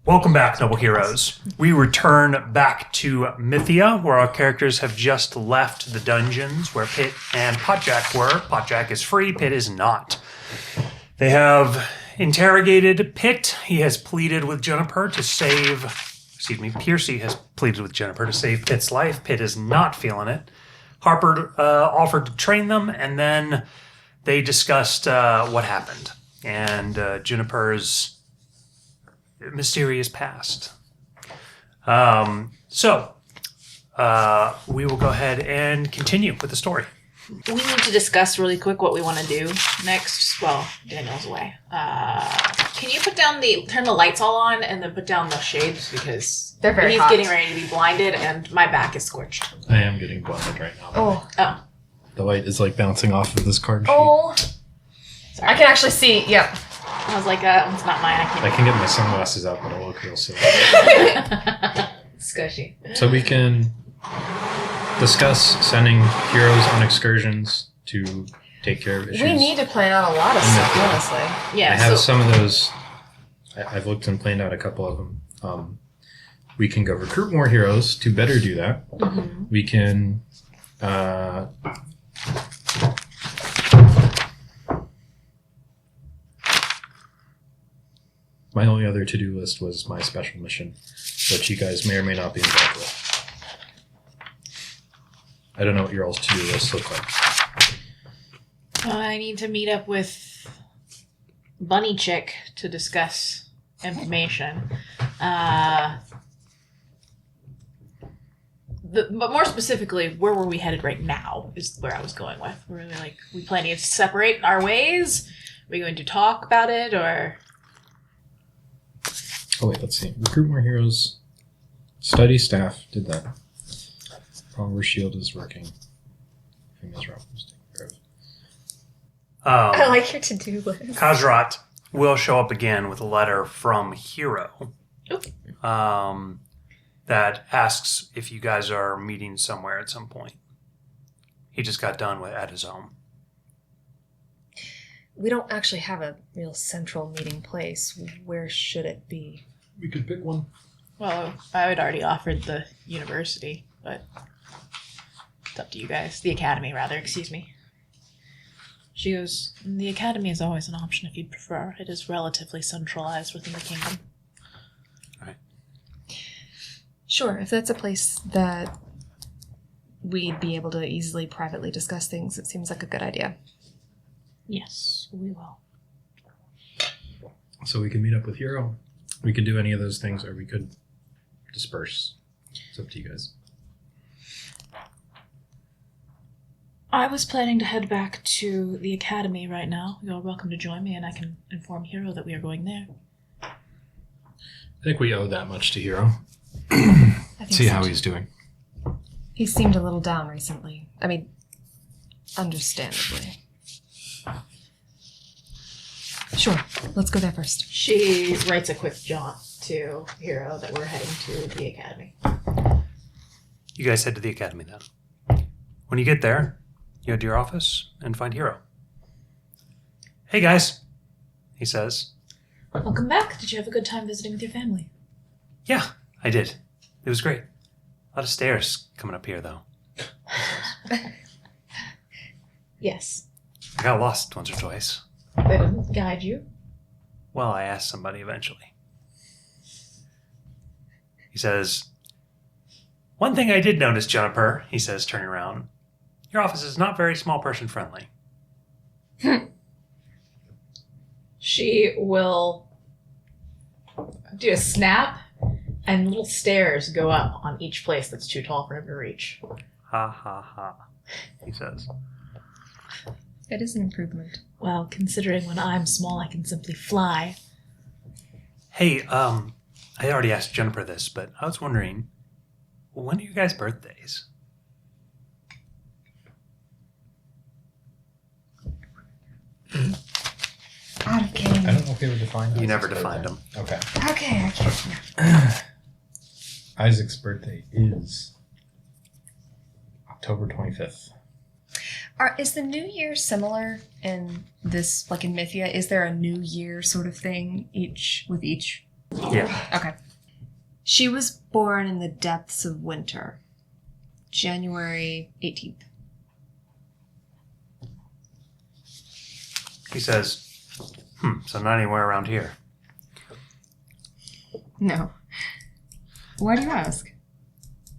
Welcome back, noble heroes. We return back to Mythia, where our characters have just left the dungeons where Pitt and Potjack were. Potjack is free, Pitt is not. They have interrogated Pitt. He has pleaded with Juniper to save... Piercy has pleaded with Juniper to save Pitt's life. Pitt is not feeling it. Harper offered to train them, and then they discussed what happened. And Juniper's mysterious past. So we will go ahead and continue with the story. We need to discuss really quick what we want to do next. Well, Daniel's away. Can you turn the lights all on and then put down the shades because they're very he's hot. Getting ready to be blinded and my back is scorched. I am getting blinded right now. Oh. The light is like bouncing off of this card sheet. Oh. Sorry. I can actually see, yep. I was like, it's not mine. I can get my sunglasses out, but it'll look real silly. Squishy. So we can discuss sending heroes on excursions to take care of issues. We need to plan out a lot of stuff, honestly. Yeah. I have some of those. I've looked and planned out a couple of them. We can go recruit more heroes to better do that. Mm-hmm. We can... my only other to-do list was my special mission, which you guys may or may not be involved with. I don't know what your all's to-do lists look like. I need to meet up with Bunny Chick to discuss information. But more specifically, where were we headed right now is where I was going with. Were we planning to separate our ways? Are we going to talk about it, or... Oh wait, let's see. Recruit more heroes. Study staff did that. Pronger Shield is working. Females Rock was taken care of. I like your to-do list. Kazrat will show up again with a letter from Hero that asks if you guys are meeting somewhere at some point. He just got done at his home. We don't actually have a real central meeting place. Where should it be? We could pick one. Well, I had already offered the university, but it's up to you guys. The academy, rather, excuse me. She goes, the academy is always an option if you'd prefer. It is relatively centralized within the kingdom. All right. Sure, if that's a place that we'd be able to easily privately discuss things, it seems like a good idea. Yes, we will. So we can meet up with Hero. We could do any of those things, or we could disperse. It's up to you guys. I was planning to head back to the academy right now. You're welcome to join me, and I can inform Hero that we are going there. I think we owe that much to Hero. I think See so how too. he's doing. He seemed a little down recently. I mean, understandably. Sure, let's go there first. She writes a quick jaunt to Hero that we're heading to the academy. You guys head to the academy then. When you get there, you head to your office and find Hero. Hey guys, he says. Welcome back. Did you have a good time visiting with your family? Yeah, I did. It was great. A lot of stairs coming up here, though. Yes. I got lost once or twice. They didn't guide you? Well, I asked somebody eventually. He says, one thing I did notice, Juniper, he says, turning around. Your office is not very small person friendly. She will do a snap, and little stairs go up on each place that's too tall for him to reach. Ha ha ha, he says. It is an improvement. Well, considering when I'm small, I can simply fly. Hey, I already asked Juniper this, but I was wondering, when are your guys' birthdays? Out of game. I don't know if we ever defined You Isaac's never birthday. defined them. Okay. Okay, I can't. Isaac's birthday is October 25th. Is the New Year similar in this, like in Mythia? Is there a New Year sort of thing with each Yeah. Okay. She was born in the depths of winter, January 18th. He says, so not anywhere around here. No. Why do you ask?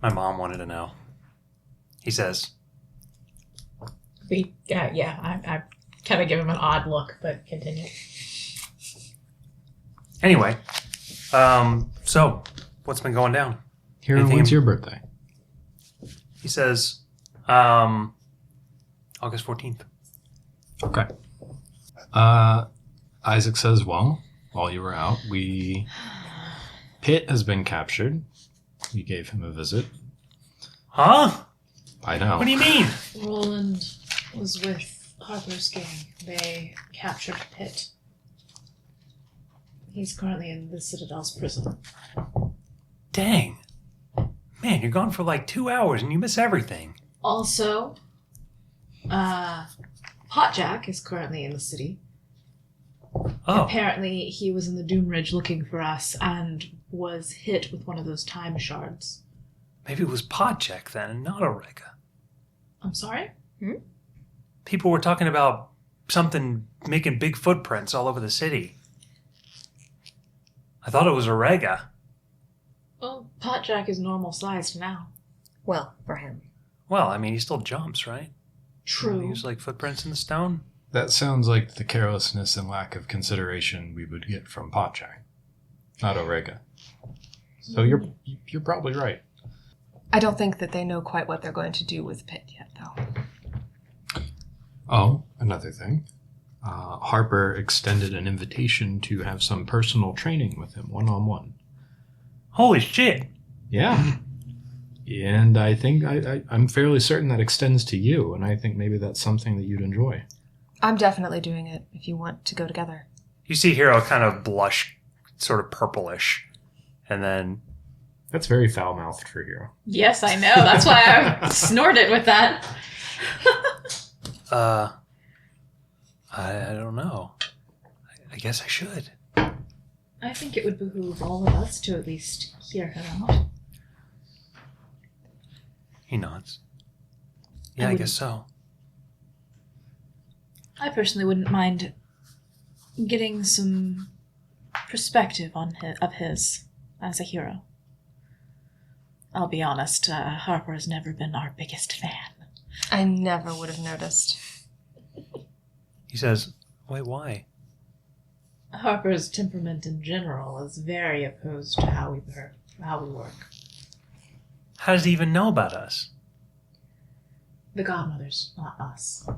My mom wanted to know. He says, I kind of give him an odd look, but continue. anyway, so what's been going down? Hero, Anything when's in- your birthday? He says, August 14th. Okay. Isaac says, well, while you were out, Pitt has been captured. We gave him a visit. Huh? I know. What do you mean? Roland was with Harper's gang. They captured Pitt. He's currently in the Citadel's prison. Dang. Man, you're gone for like 2 hours and you miss everything. Also, Potjack is currently in the city. Oh, Apparently, he was in the Doom Ridge looking for us and was hit with one of those time shards. maybe it was Podcheck then and not Orega. I'm sorry? People were talking about something making big footprints all over the city. I thought it was Orega. Well, Potjack is normal sized now. Well, for him. Well, I mean, he still jumps, right? True. Use like footprints in the stone. That sounds like the carelessness and lack of consideration we would get from Potchak, not Orega. So you're probably right. I don't think that they know quite what they're going to do with Pitt yet, though. Oh, another thing. Harper extended an invitation to have some personal training with him, one-on-one. Holy shit! Yeah. And I think I'm fairly certain that extends to you, and I think maybe that's something that you'd enjoy. I'm definitely doing it if you want to go together. You see Hero kind of blush, sort of purplish, and then That's very foul-mouthed for Hero. Yes, I know. That's why I snorted with that. I don't know. I guess I should. I think it would behoove all of us to at least hear him out. He nods. Yeah, I guess so. I personally wouldn't mind getting some perspective of his as a hero. I'll be honest, Harper has never been our biggest fan. I never would have noticed. He says, wait, why? Harper's temperament in general is very opposed to how we work. How does he even know about us? The Godmothers, not us.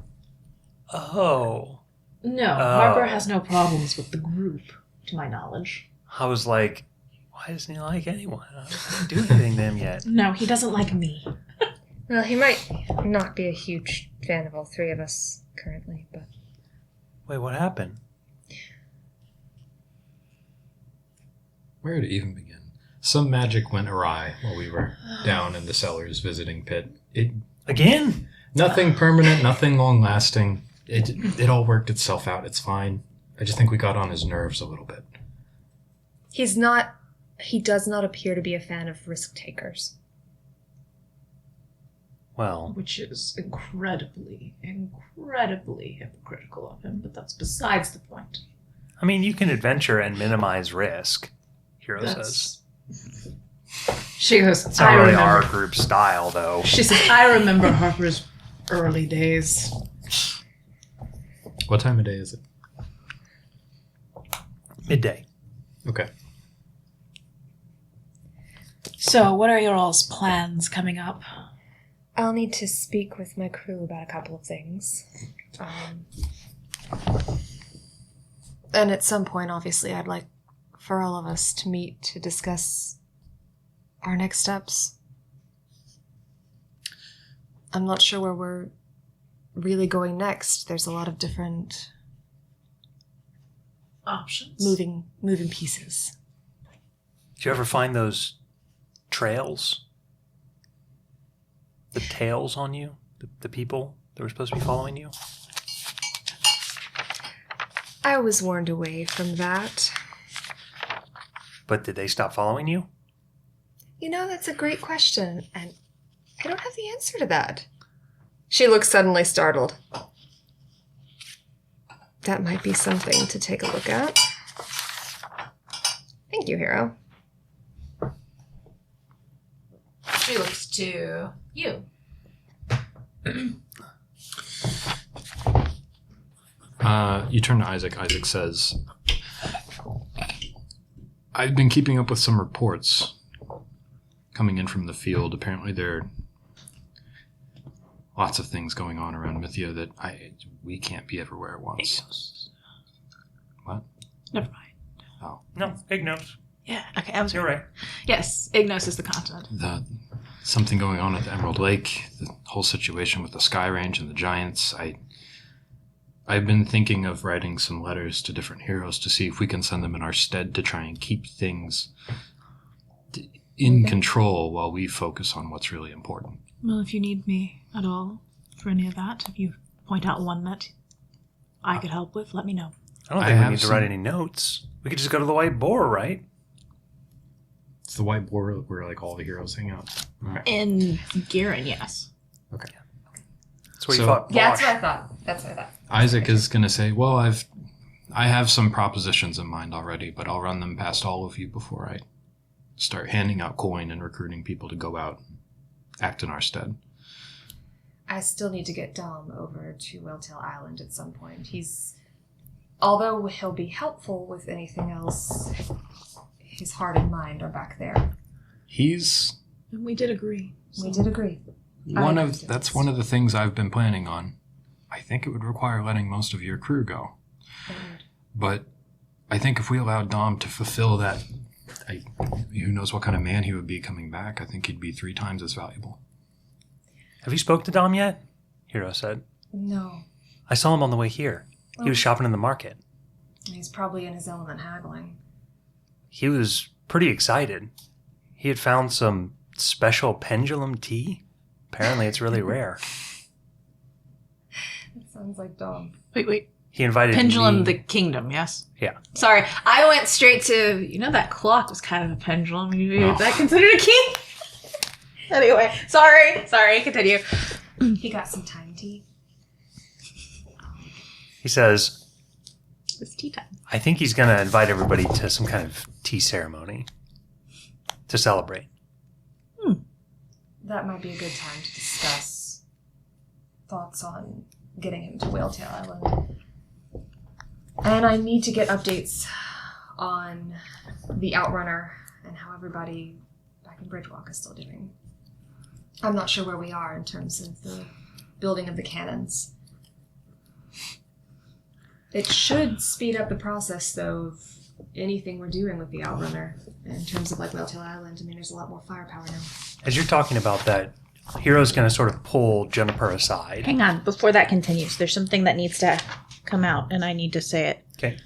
Oh. No, Harper has no problems with the group, to my knowledge. I was like, why doesn't he like anyone? I didn't do anything to him yet. No, he doesn't like me. Well, he might not be a huge fan of all three of us currently, but Wait, what happened? Where to even begin? Some magic went awry while we were down in the cellars visiting Pitt. Again? Nothing permanent, nothing long-lasting. It all worked itself out. It's fine. I just think we got on his nerves a little bit. he does not appear to be a fan of risk takers. Well, Which is incredibly hypocritical of him, but that's besides the point. I mean, you can adventure and minimize risk, Hero says. She goes, It's not really our group style, though. She says, I remember Harper's early days. What time of day is it? Midday. Okay. So, what are your all's plans coming up? I'll need to speak with my crew about a couple of things. And at some point, obviously, I'd like for all of us to meet to discuss our next steps. I'm not sure where we're really going next. There's a lot of different Options? moving pieces. Did you ever find those trails? The tails on you? The people that were supposed to be following you? I was warned away from that. But did they stop following you? You know, that's a great question, and I don't have the answer to that. She looks suddenly startled. That might be something to take a look at. Thank you, Hero. She looks to you. You turn to Isaac. Isaac says, I've been keeping up with some reports coming in from the field. Apparently there are lots of things going on around Mythia that we can't be everywhere at once. What? Never mind. Oh. No, Ignos. Yeah, okay, I was You're right. Yes, Ignos is the continent. Something going on at the Emerald Lake, the whole situation with the Sky Range and the Giants. I've been thinking of writing some letters to different heroes to see if we can send them in our stead to try and keep things in control while we focus on what's really important. Well, if you need me at all for any of that, if you point out one that I could help with, let me know. I don't think we need to write any notes. We could just go to the White Boar, right? It's the White Boar where like all the heroes hang out. Okay. In Garen, yes. Okay. That's what you thought. Yeah, that's Bosch. what I thought. That's what I thought. Isaac is going to say, well, I have some propositions in mind already, but I'll run them past all of you before I start handing out coin and recruiting people to go out and act in our stead. I still need to get Dom over to Welltail Island at some point. Although he'll be helpful with anything else, his heart and mind are back there. And we did agree. We did agree. That's one of the things I've been planning on. I think it would require letting most of your crew go. But I think if we allowed Dom to fulfill that, who knows what kind of man he would be coming back, I think he'd be 3 times as valuable. Have you spoke to Dom yet? Hero said. No. I saw him on the way here. He was shopping in the market. He's probably in his element haggling. He was pretty excited. He had found some special pendulum tea. Apparently it's really rare. That sounds like Dom. Wait. He invited Pendulum me. the Kingdom, yes? Yeah. Sorry, I went straight to, that clock was kind of a pendulum. Is that considered a king? Anyway, sorry, continue. He got some time tea. He says, It's tea time. I think he's going to invite everybody to some kind of tea ceremony to celebrate. That might be a good time to discuss thoughts on getting him to Whaletail Island. And I need to get updates on the Outrunner and how everybody back in Bridgewalk is still doing. I'm not sure where we are in terms of the building of the cannons. It should speed up the process, though, of anything we're doing with the Outrunner. In terms of, Whaletail Island, there's a lot more firepower now. As you're talking about that, Hero's going to sort of pull Juniper aside. Hang on, before that continues, there's something that needs to come out, and I need to say it. Okay.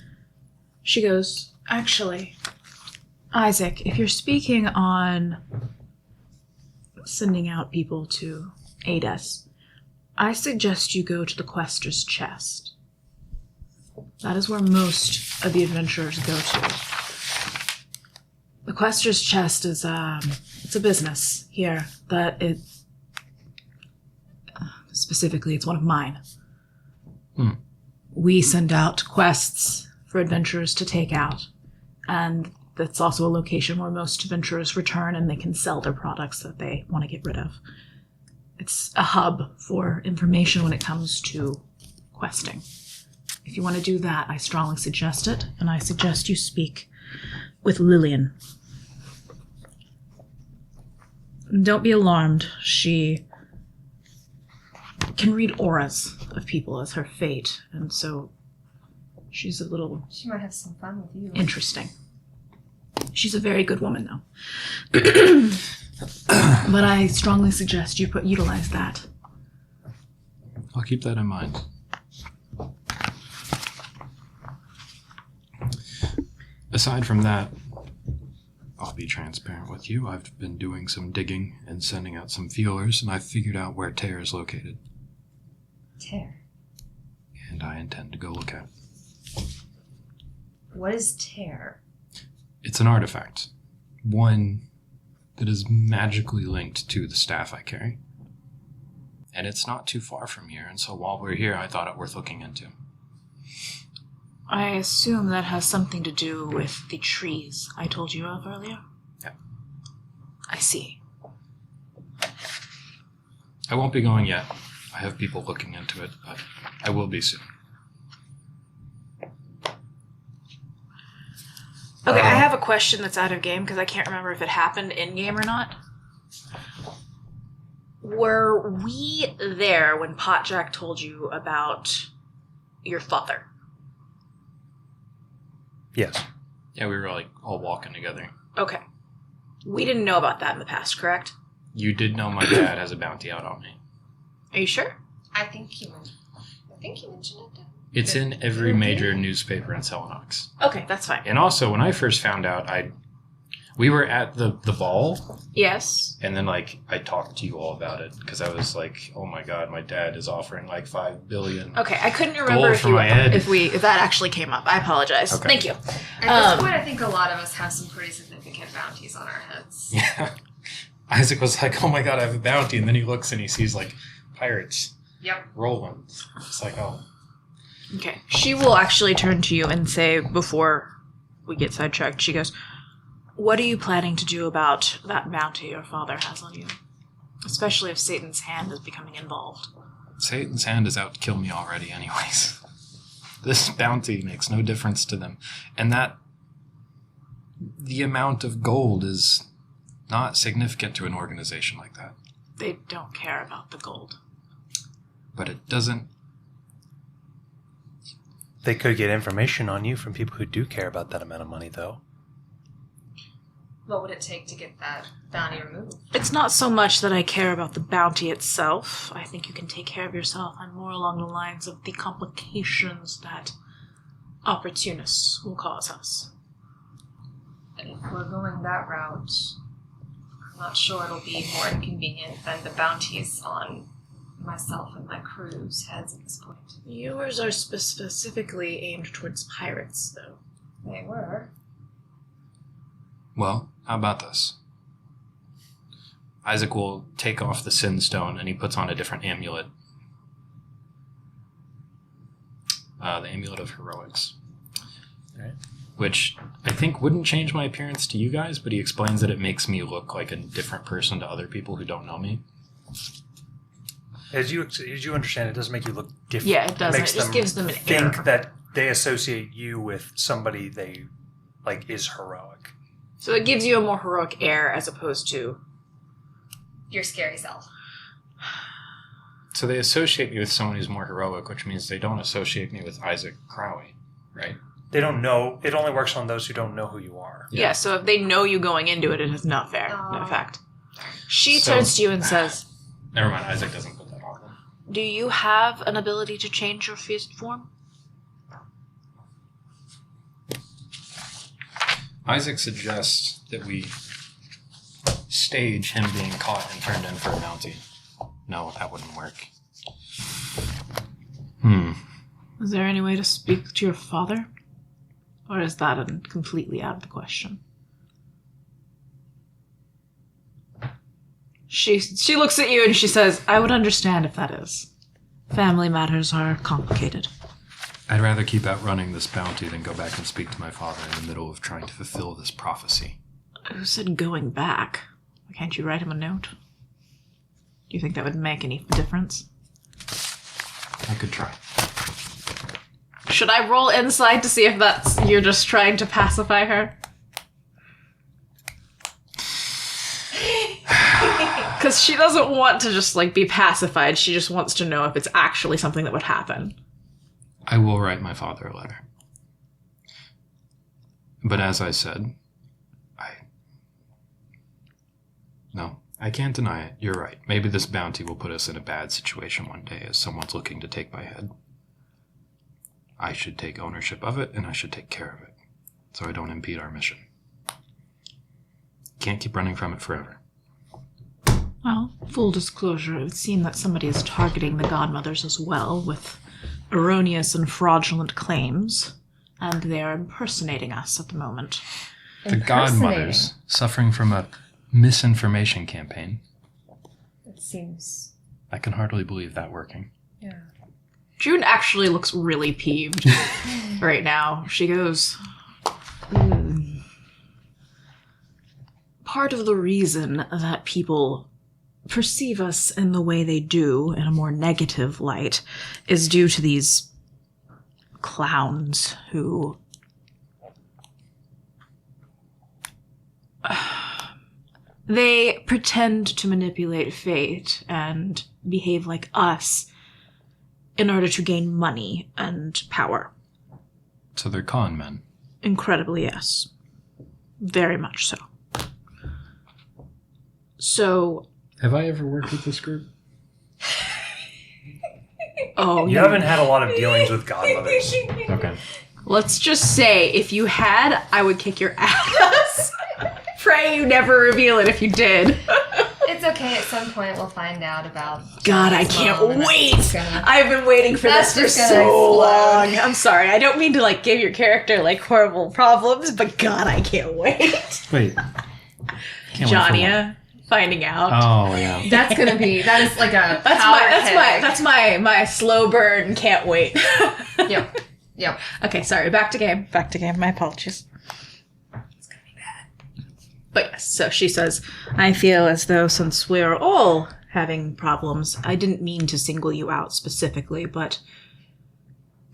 She goes, actually, Isaac, if you're speaking on sending out people to aid us, I suggest you go to the Quester's Chest. That is where most of the adventurers go to. The Quester's Chest is it's a business here that specifically it's one of mine. We send out quests for adventurers to take out, and that's also a location where most adventurers return and they can sell their products that they want to get rid of. It's a hub for information when it comes to questing. If you want to do that, I strongly suggest it, and I suggest you speak with Lillian. Don't be alarmed. She can read auras of people as her fate, and so she's a little She might have some fun with you. interesting. She's a very good woman, though. But I strongly suggest you utilize that. I'll keep that in mind. Aside from that, I'll be transparent with you. I've been doing some digging and sending out some feelers, and I've figured out where Tear is located. Tear. And I intend to go look at it. What is Tear? It's an artifact. One that is magically linked to the staff I carry. And it's not too far from here, and so while we're here, I thought it worth looking into. I assume that has something to do with the trees I told you of earlier? Yeah. I see. I won't be going yet. I have people looking into it, but I will be soon. Okay, I have a question that's out of game because I can't remember if it happened in game or not. Were we there when Potjack told you about your father? Yes. Yeah, we were like all walking together. Okay. We didn't know about that in the past, correct? You did know my dad has a bounty out on me. Are you sure? I think you mentioned it. It's in every major newspaper in Selenox. Okay, that's fine. And also, when I first found out, we were at the ball, Yes. and then like I talked to you all about it because I was like, "Oh my god, my dad is offering like $5 billion." Okay, I couldn't remember Gold for my head. if that actually came up. I apologize. Okay. Thank you. At this point, I think a lot of us have some pretty significant bounties on our heads. Yeah. Isaac was like, "Oh my god, I have a bounty," and then he looks and he sees like pirates Yep. rolling. It's like, oh. Okay. She will actually turn to you and say, before we get sidetracked, she goes, "What are you planning to do about that bounty your father has on you? Especially if Satan's hand is becoming involved." Satan's hand is out to kill me already anyways. This bounty makes no difference to them. And the amount of gold is not significant to an organization like that. They don't care about the gold. But it doesn't... They could get information on you from people who do care about that amount of money, though. What would it take to get that bounty removed? It's not so much that I care about the bounty itself. I think you can take care of yourself. I'm more along the lines of the complications that opportunists will cause us. And if we're going that route, I'm not sure it'll be more inconvenient than the bounties on myself and my crew's heads at this point. Yours are specifically aimed towards pirates, though. They were. Well, how about this? Isaac will take off the sin stone and he puts on a different amulet. The amulet of heroics. Right. Which I think wouldn't change my appearance to you guys, but he explains that it makes me look like a different person to other people who don't know me. As you understand, it doesn't make you look different. Yeah, it doesn't. Makes It just gives them an think air. that they associate you with somebody they like is heroic. So it gives you a more heroic air as opposed to... Your scary self. So they associate me with someone who's more heroic, which means they don't associate me with Isaac Crowley, right? They don't know. It only works on those who don't know who you are. Yeah, so if they know you going into it, it is not fair. Oh. In fact. She So- turns to you and says, Never mind, Isaac doesn't put that on them. "Do you have an ability to change your form?" Isaac suggests that we stage him being caught and turned in for a bounty. No, that wouldn't work. Is there any way to speak to your father? Or is that completely out of the question? She looks at you and she says, "I would understand if that is. Family matters are complicated." I'd rather keep outrunning this bounty than go back and speak to my father in the middle of trying to fulfill this prophecy. Who said going back? Can't you write him a note? Do you think that would make any difference? I could try. Should I roll insight to see if that's you're just trying to pacify her? Because she doesn't want to just be pacified. She just wants to know if it's actually something that would happen. I will write my father a letter. But as I said, No, I can't deny it. You're right. Maybe this bounty will put us in a bad situation one day as someone's looking to take my head. I should take ownership of it, and I should take care of it, so I don't impede our mission. Can't keep running from it forever. Well, full disclosure, it would seem that somebody is targeting the godmothers as well with erroneous and fraudulent claims, and they are impersonating us at the moment. The godmothers suffering from a misinformation campaign. It seems. I can hardly believe that working. Yeah. June actually looks really peeved right now. She goes, part of the reason that people perceive us in the way they do, in a more negative light, is due to these clowns who they pretend to manipulate fate and behave like us in order to gain money and power. So they're con men. Incredibly, yes. Very much so. So, Have I ever worked with this group? You haven't had a lot of dealings with godmothers. Okay. let's just say, if you had, I would kick your ass. Pray you never reveal it if you did. It's okay. At some point, we'll find out about. God, I Johnny's can't mom, and that's wait. just gonna- I've been waiting for That's this for just gonna so explode. long. I'm sorry. I don't mean to like give your character like horrible problems, but God, I can't wait. Wait. Can't wait for what? Jonia finding out. Oh, yeah. That's gonna be. That is like a. That's my slow burn. Can't wait. Yep. Yep. Okay, sorry. Back to game. My apologies. It's gonna be bad. But yes, so she says, I feel as though since we're all having problems, I didn't mean to single you out specifically, but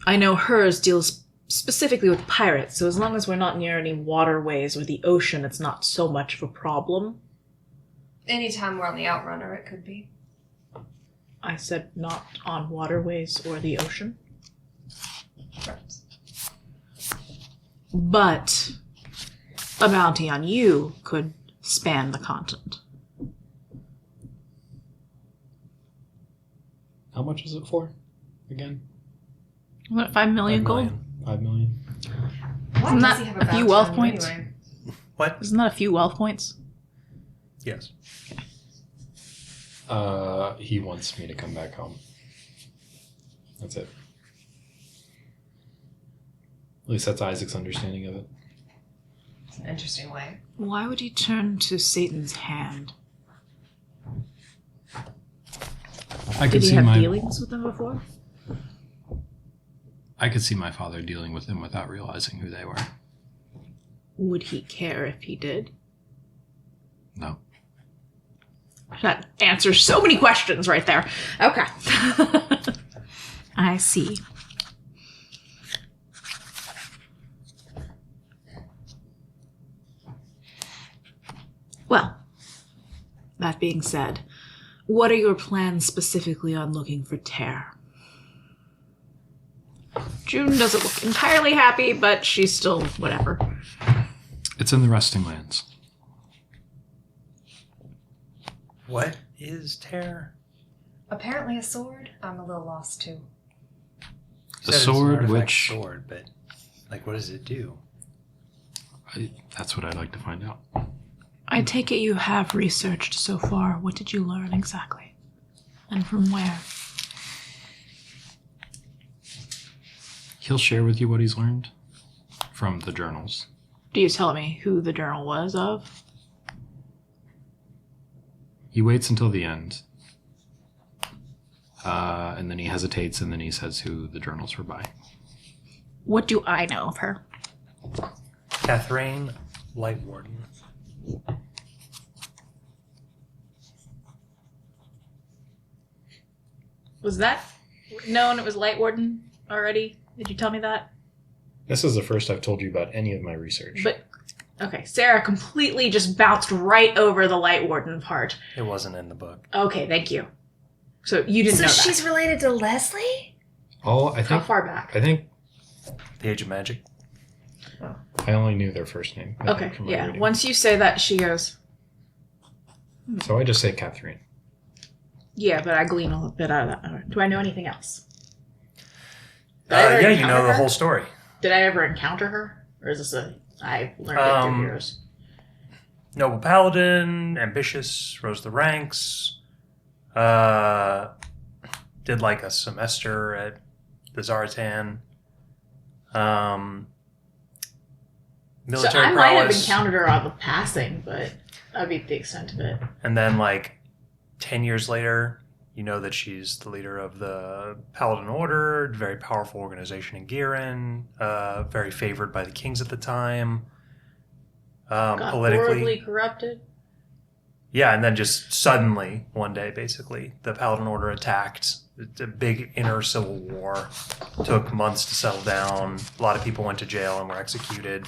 I know hers deals specifically with pirates, so as long as we're not near any waterways or the ocean, it's not so much of a problem. Anytime we're on the Outrunner, it could be. I said not on waterways or the ocean. But a bounty on you could span the continent. How much is it for? Again? What, 5 million gold? 5 million. Why Isn't does that he have a few voucher wealth on him points? anyway? What? Isn't that a few wealth points? Yes. He wants me to come back home. That's it. At least that's Isaac's understanding of it. It's an interesting way. Why would he turn to Satan's hand? I could Did he see have dealings with them before? I could see my father dealing with them without realizing who they were. Would he care if he did? No. That answers so many questions right there. Okay. I see. Well, that being said, what are your plans specifically on looking for Tear? June doesn't look entirely happy, but she's still whatever. It's in the Resting Lands. What is Terror? Apparently a sword. I'm a little lost too. The sword which... Sword, but like, what does it do? That's what I'd like to find out. I take it you have researched so far. What did you learn exactly? And from where? He'll share with you what he's learned from the journals. Do you tell me who the journal was of? He waits until the end. And then he hesitates, and then he says who the journals were by. What do I know of her? Catherine Lightwarden. Was that known it was Lightwarden already? Did you tell me that? This is the first I've told you about any of my research. But, okay, Sarah completely just bounced right over the Lightwarden part. It wasn't in the book. Okay, thank you. So you didn't know that. she's related to Leslie? I How think far back? I think The Age of Magic. I only knew their first name. I Okay, think, from my yeah. reading. Once you say that, she goes, So I just say Catherine. yeah, but I glean a little bit out of that. Do I know anything else? Did I Yeah, ever you encounter know the her? whole story. Did I ever encounter her? Or is this I learned it through heroes? Noble paladin, ambitious, rose the ranks. Did like a semester at the Zartan. military So I might have prowess. encountered her on the passing, but that'd be the extent of it. And then, like, 10 years later, you know that she's the leader of the Paladin Order, very powerful organization in Giran, very favored by the kings at the time. Got Politically. horribly corrupted. Yeah, and then just suddenly, one day, basically, the Paladin Order attacked. It's a big inner civil war. Took months to settle down. A lot of people went to jail and were executed.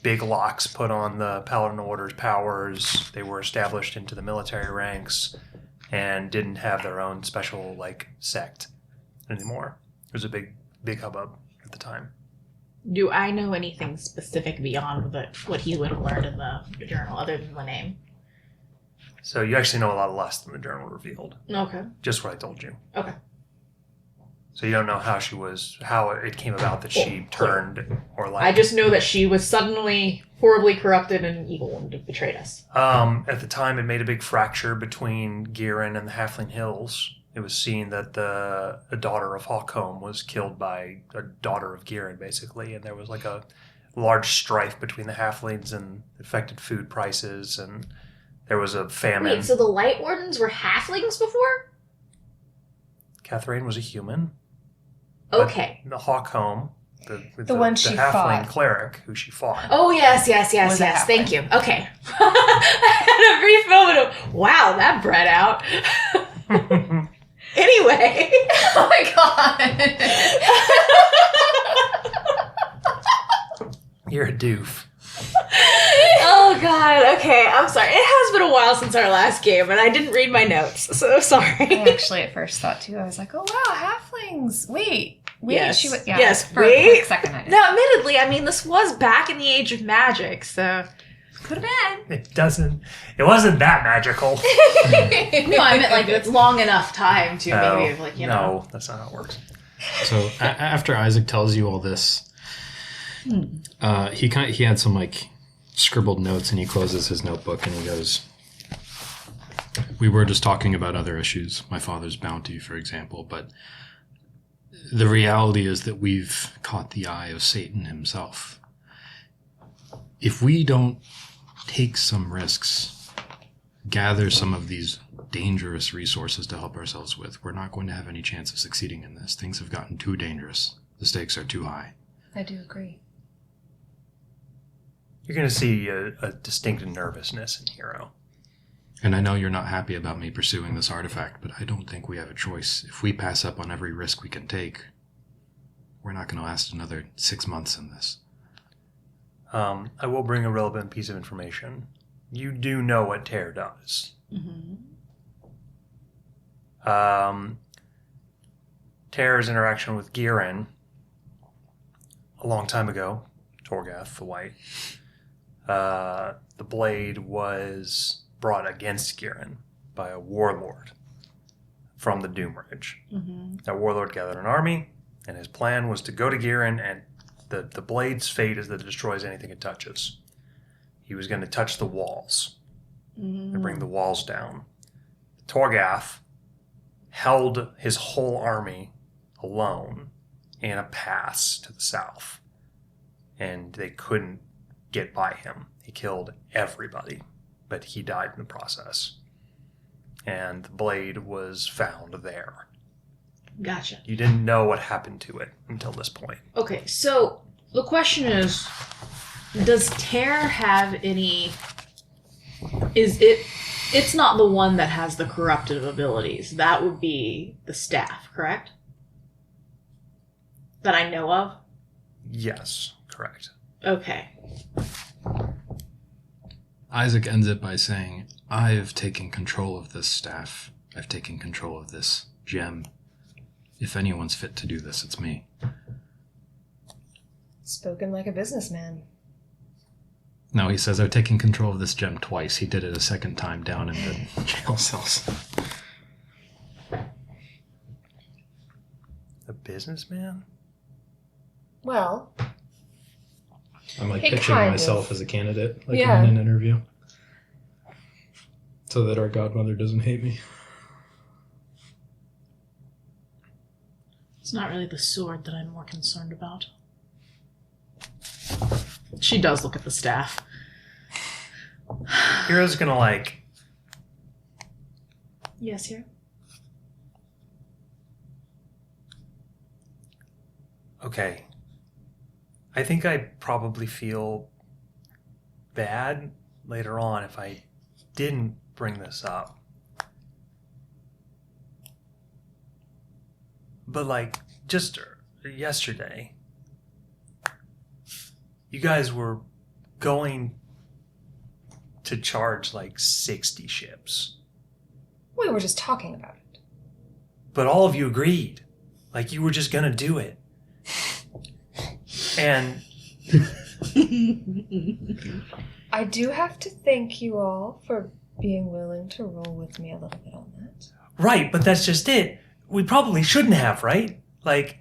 Big locks put on the Paladin Order's powers. They were established into the military ranks and didn't have their own special, like, sect anymore. It was a big hubbub at the time. Do I know anything specific beyond what he would have learned in the journal, other than the name? So you actually know a lot less than the journal revealed. Okay. Just what I told you. Okay. So you don't know how it came about that she turned, or like... I just know that she was suddenly horribly corrupted and evil and betrayed us. At the time, it made a big fracture between Giran and the Halfling Hills. It was seen that a daughter of Hawkcomb was killed by a daughter of Giran, basically, and there was like a large strife between the Halflings and affected food prices, and there was a famine. Wait, so the Light Wardens were halflings before? Catherine was a human. But Okay. the Hawkcomb, the one she halfling fought. cleric who she fought. Oh, yes. Was a Thank you. Okay. I had a brief moment of, wow, that bred out. Anyway. Oh my god. You're a doof. Oh, God. Okay, I'm sorry. It has been a while since our last game, and I didn't read my notes, so sorry. I actually at first thought too. I was like, oh wow, halflings. Wait. Yes. She was. Yeah, Yes, For wait. a quick second, I did. Now, admittedly, I mean, this was back in the age of magic, so... Could have been. It wasn't that magical. No, I meant, like, it's long enough time to maybe, like, you know... No, that's not how it works. So after Isaac tells you all this, he had some like scribbled notes, and he closes his notebook and he goes, "We were just talking about other issues, my father's bounty, for example, but the reality is that we've caught the eye of Satan himself. If we don't take some risks, gather some of these dangerous resources to help ourselves with, we're not going to have any chance of succeeding in this. Things have gotten too dangerous. The stakes are too high." I do agree. You're going to see a distinct nervousness in Hero. And I know you're not happy about me pursuing this artifact, but I don't think we have a choice. If we pass up on every risk we can take, we're not going to last another 6 months in this. I will bring a relevant piece of information. You do know what Tear does. Tear's interaction with Giran a long time ago, Torgath the White, the blade was brought against Giran by a warlord from the Doomridge. That warlord gathered an army, and his plan was to go to Giran, and the blade's fate is that it destroys anything it touches. He was going to touch the walls and bring the walls down. Torgath held his whole army alone in a pass to the south, and they couldn't get by him. He killed everybody, but he died in the process. And the blade was found there. Gotcha. You didn't know what happened to it until this point. Okay, so the question is, does Tear have any... It's not the one that has the corruptive abilities. That would be the staff, correct? That I know of? Yes, correct. Okay. Isaac ends it by saying, "I've taken control of this staff. I've taken control of this gem. If anyone's fit to do this, it's me." Spoken like a businessman. No, he says, "I've taken control of this gem twice." He did it a second time down in the jail cells. A businessman? Well, I'm like It pitching kind myself of. as a candidate, like Yeah. in an interview, so that our godmother doesn't hate me. It's not really the sword that I'm more concerned about. She does look at the staff. Hero's gonna like, Yes, here. okay, I think I'd probably feel bad later on if I didn't bring this up. But like, just yesterday, you guys were going to charge like 60 ships. We were just talking about it. But all of you agreed. Like, you were just gonna do it. And I do have to thank you all for being willing to roll with me a little bit on that. right, but that's just it. We probably shouldn't have, right? Like,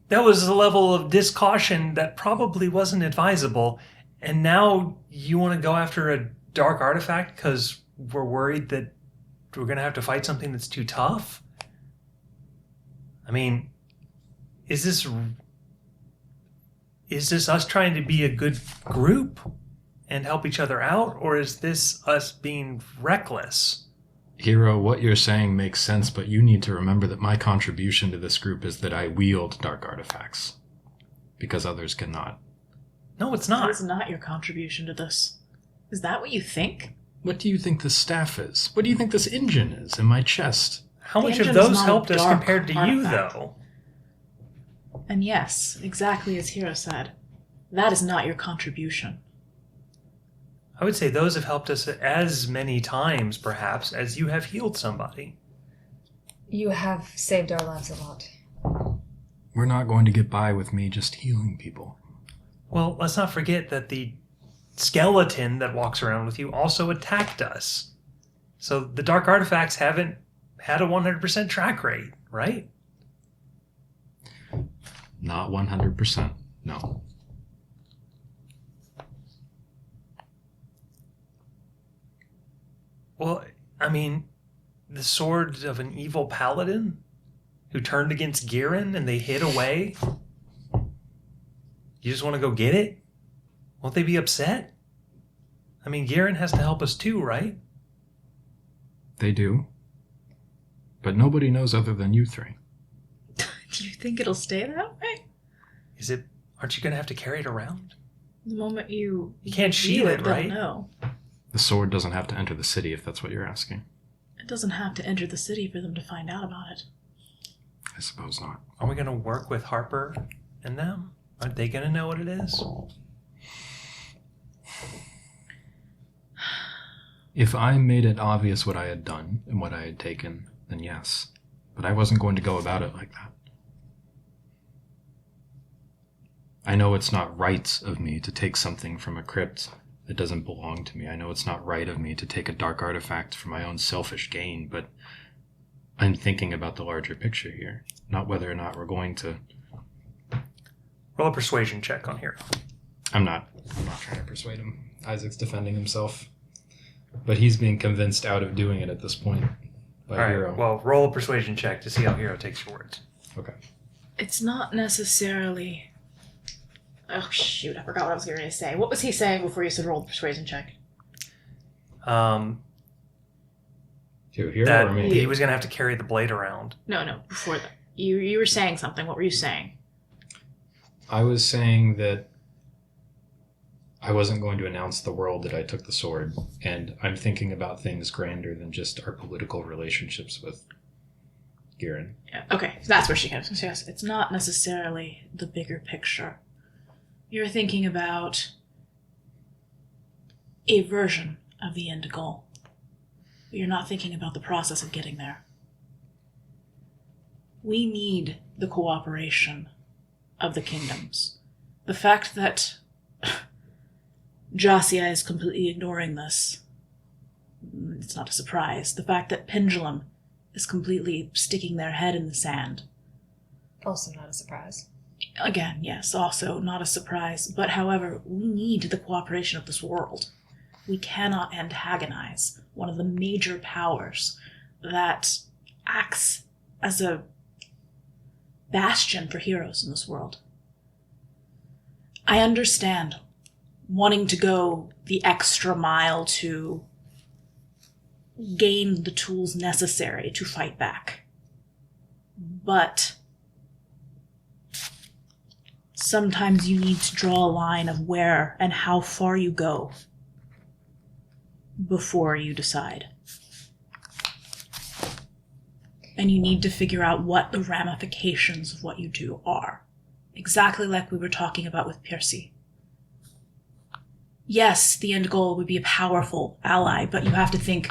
that was a level of discaution that probably wasn't advisable. And now you want to go after a dark artifact because we're worried that we're going to have to fight something that's too tough? I mean, is this us trying to be a good group and help each other out, or is this us being reckless? Hero, what you're saying makes sense, but you need to remember that my contribution to this group is that I wield dark artifacts. Because others cannot. No, it's That not. is not your contribution to this. Is that what you think? What do you think this staff is? What do you think this engine is in my chest? How The much of engine is those not a helped us dark compared to you, artifact. though? And yes, exactly as Hiro said, that is not your contribution. I would say those have helped us as many times, perhaps, as you have healed somebody. You have saved our lives a lot. We're not going to get by with me just healing people. Well, let's not forget that the skeleton that walks around with you also attacked us. So the dark artifacts haven't had a 100% track rate, right? Not 100%, no. Well, I mean, the sword of an evil paladin who turned against Girin and they hid away. You just want to go get it? Won't they be upset? I mean, Girin has to help us too, right? They do. But nobody knows other than you three. Do you think it'll stay that way? Aren't you going to have to carry it around? The moment you can't shield it, they'll right? know. The sword doesn't have to enter the city if that's what you're asking. It doesn't have to enter the city for them to find out about it. I suppose not. Are we going to work with Harper and them? Are they going to know what it is? If I made it obvious what I had done and what I had taken, then yes. But I wasn't going to go about it like that. I know it's not right of me to take something from a crypt that doesn't belong to me. I know it's not right of me to take a dark artifact for my own selfish gain, but I'm thinking about the larger picture here, not whether or not we're going to... Roll a persuasion check on Hero. I'm not trying to persuade him. Isaac's defending himself. But he's being convinced out of doing it at this point by All right, Hero. well, roll a persuasion check to see how Hero takes your words. Okay. It's not necessarily... Oh, shoot, I forgot what I was going to say. What was he saying before you said roll the persuasion check? To Hero That or me? he was going to have to carry the blade around. No, before that. You were saying something. What were you saying? I was saying that I wasn't going to announce the world that I took the sword, and I'm thinking about things grander than just our political relationships with Girin. Yeah, okay, so that's where she goes. So yes, it's not necessarily the bigger picture. You're thinking about a version of the end goal. But you're not thinking about the process of getting there. We need the cooperation of the kingdoms. The fact that Jasia is completely ignoring this, it's not a surprise. The fact that Pendulum is completely sticking their head in the sand. Also not a surprise. Again, yes, also not a surprise. But however, we need the cooperation of this world. We cannot antagonize one of the major powers that acts as a bastion for heroes in this world. I understand wanting to go the extra mile to gain the tools necessary to fight back. But sometimes you need to draw a line of where and how far you go before you decide. And you need to figure out what the ramifications of what you do are. Exactly like we were talking about with Percy. Yes, the end goal would be a powerful ally, but you have to think,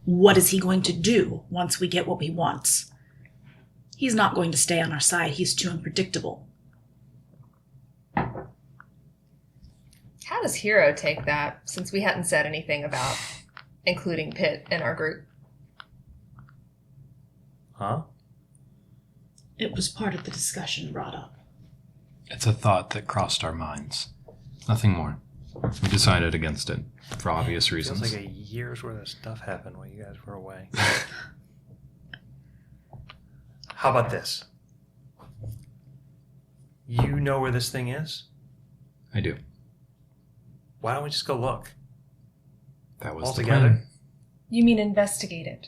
what is he going to do once we get what he wants? He's not going to stay on our side. He's too unpredictable. How does Hero take that, since we hadn't said anything about including Pitt in our group? Huh? It was part of the discussion brought up. It's a thought that crossed our minds. Nothing more. We decided against it, for obvious reasons. Feels like a year's worth of stuff happened while you guys were away. How about this? You know where this thing is? I do. Why don't we just go look? That was All the together? plan. You mean investigate it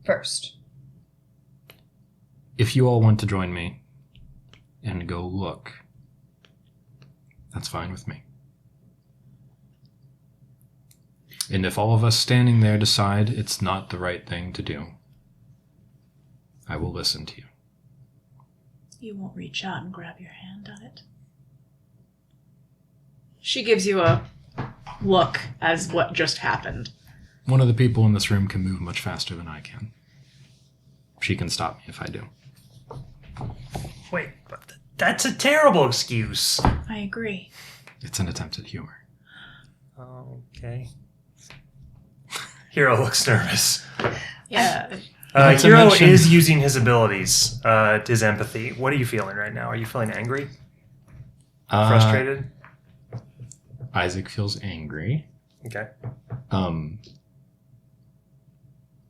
first? If you all want to join me and go look, that's fine with me. And if all of us standing there decide it's not the right thing to do, I will listen to you. You won't reach out and grab your hand on it. She gives you a look as what just happened. One of the people in this room can move much faster than I can. She can stop me if I do. Wait, but that's a terrible excuse. I agree. It's an attempt at humor. Okay. Hero looks nervous. Yeah. Not to Hero mention- is using his abilities, his empathy. What are you feeling right now? Are you feeling angry? Frustrated? Isaac feels angry. Okay.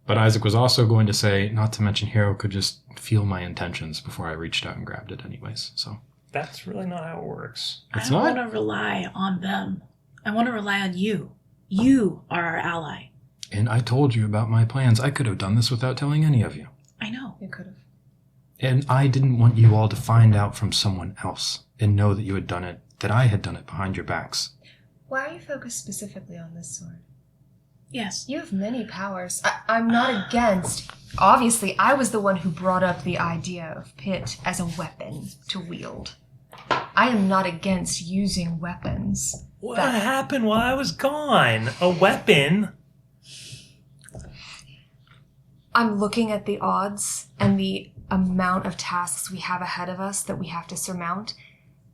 But Isaac was also going to say, not to mention Hero could just feel my intentions before I reached out and grabbed it anyways, so. That's really not how it works. It's I don't not? want to rely on them. I want to rely on you. You are our ally. And I told you about my plans. I could have done this without telling any of you. I know. You could have. And I didn't want you all to find out from someone else and know that you had done it, that I had done it behind your backs. Why are you focused specifically on this sword? Yes. You have many powers. I'm not against. Obviously, I was the one who brought up the idea of Pitt as a weapon to wield. I am not against using weapons. What happened while I was gone? A weapon? I'm looking at the odds and the amount of tasks we have ahead of us that we have to surmount,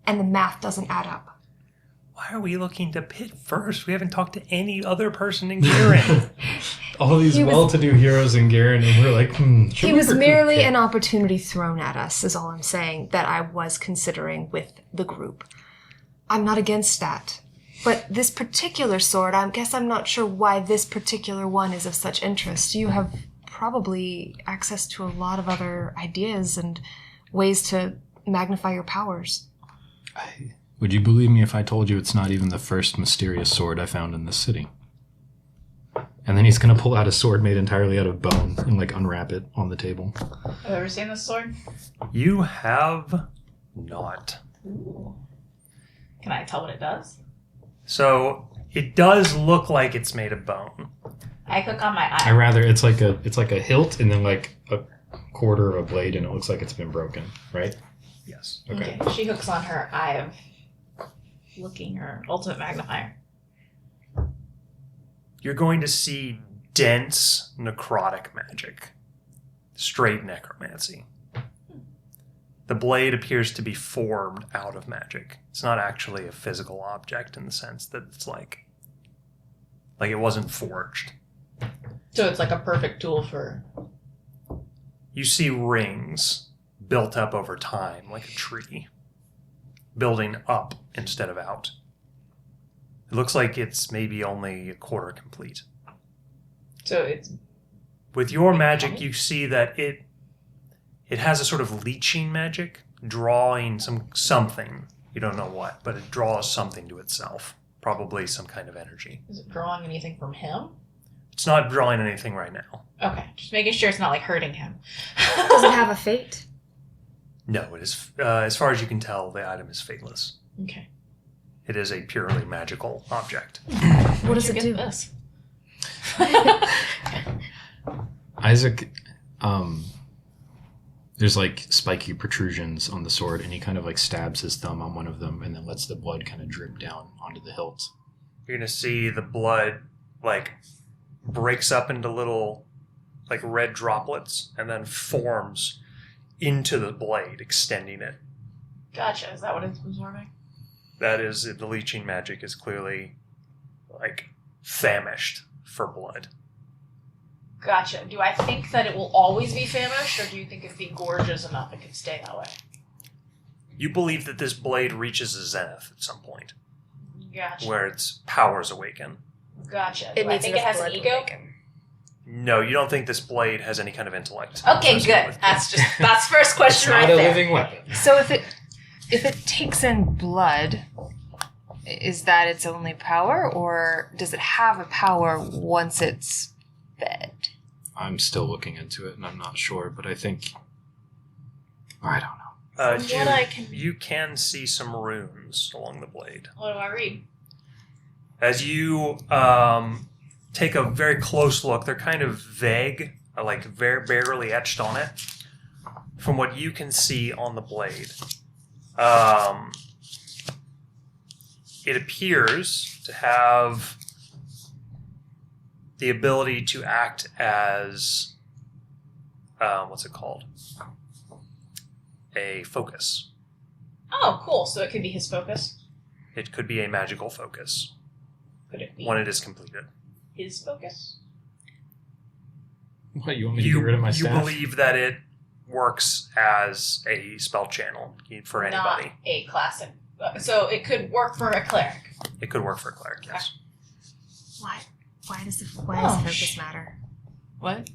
and the math doesn't add up. Why are we looking to Pitt first? We haven't talked to any other person in Garen. All these He was- well-to-do heroes in Garen, and we're like, should It we was recruit merely Pitt? an opportunity thrown at us, is all I'm saying, that I was considering with the group. I'm not against that. But this particular sword, I guess I'm not sure why this particular one is of such interest. You have probably access to a lot of other ideas and ways to magnify your powers. Would you believe me if I told you it's not even the first mysterious sword I found in this city? And then he's going to pull out a sword made entirely out of bone and, like, unwrap it on the table. Have you ever seen this sword? You have not. Ooh. Can I tell what it does? So it does look like it's made of bone. I click on my I eye. rather, it's like a hilt and then, like, a quarter of a blade, and it looks like it's been broken, right? Yes. Okay. Okay. She hooks on her eye of looking, her ultimate magnifier. You're going to see dense necrotic magic. Straight necromancy. The blade appears to be formed out of magic. It's not actually a physical object in the sense that it's like it wasn't forged. So it's like a perfect tool for... You see rings built up over time like a tree, building up instead of out. It looks like it's maybe only a quarter complete. So it's... With your magic, you see that it has a sort of leeching magic, drawing something. You don't know what, but it draws something to itself. probably some kind of energy. Is it drawing anything from him? It's not drawing anything right now. Okay, just making sure it's not like hurting him. Does it have a fate? No, it is. As far as you can tell, the item is fateless. Okay. It is a purely magical object. What does it Get do? This? Isaac, there's like spiky protrusions on the sword, and he kind of like stabs his thumb on one of them and then lets the blood kind of drip down onto the hilt. You're going to see the blood like breaks up into little like red droplets and then forms into the blade, extending it. Gotcha. Is that what it's absorbing? That is, the leeching magic is clearly like famished for blood. Gotcha. Do I think that it will always be famished, or do you think if he gorges enough it can stay that way? You believe that this blade reaches a zenith at some point, Gotcha. where its powers awaken. Gotcha. It Do I needs think it enough has an blood to ego? awaken. No, you don't think this blade has any kind of intellect. Okay, associated good. with it. That's first It's question not right a there. living weapon. So if it takes in blood, is that its only power, or does it have a power once it's fed? I'm still looking into it, and I'm not sure, but I think... I don't know. From what I can- You can see some runes along the blade. What do I read? As you take a very close look, they're kind of vague, like very barely etched on it. From what you can see on the blade, it appears to have the ability to act as, what's it called? A focus. Oh, cool. So it could be his focus. It could be a magical focus Could it be when it is completed. his focus? What, you want me to get rid of my You staff? believe that it works as a spell channel for anybody. Not a classic. So it could work for a cleric. It could work for a cleric, yes. Why does the focus matter? What?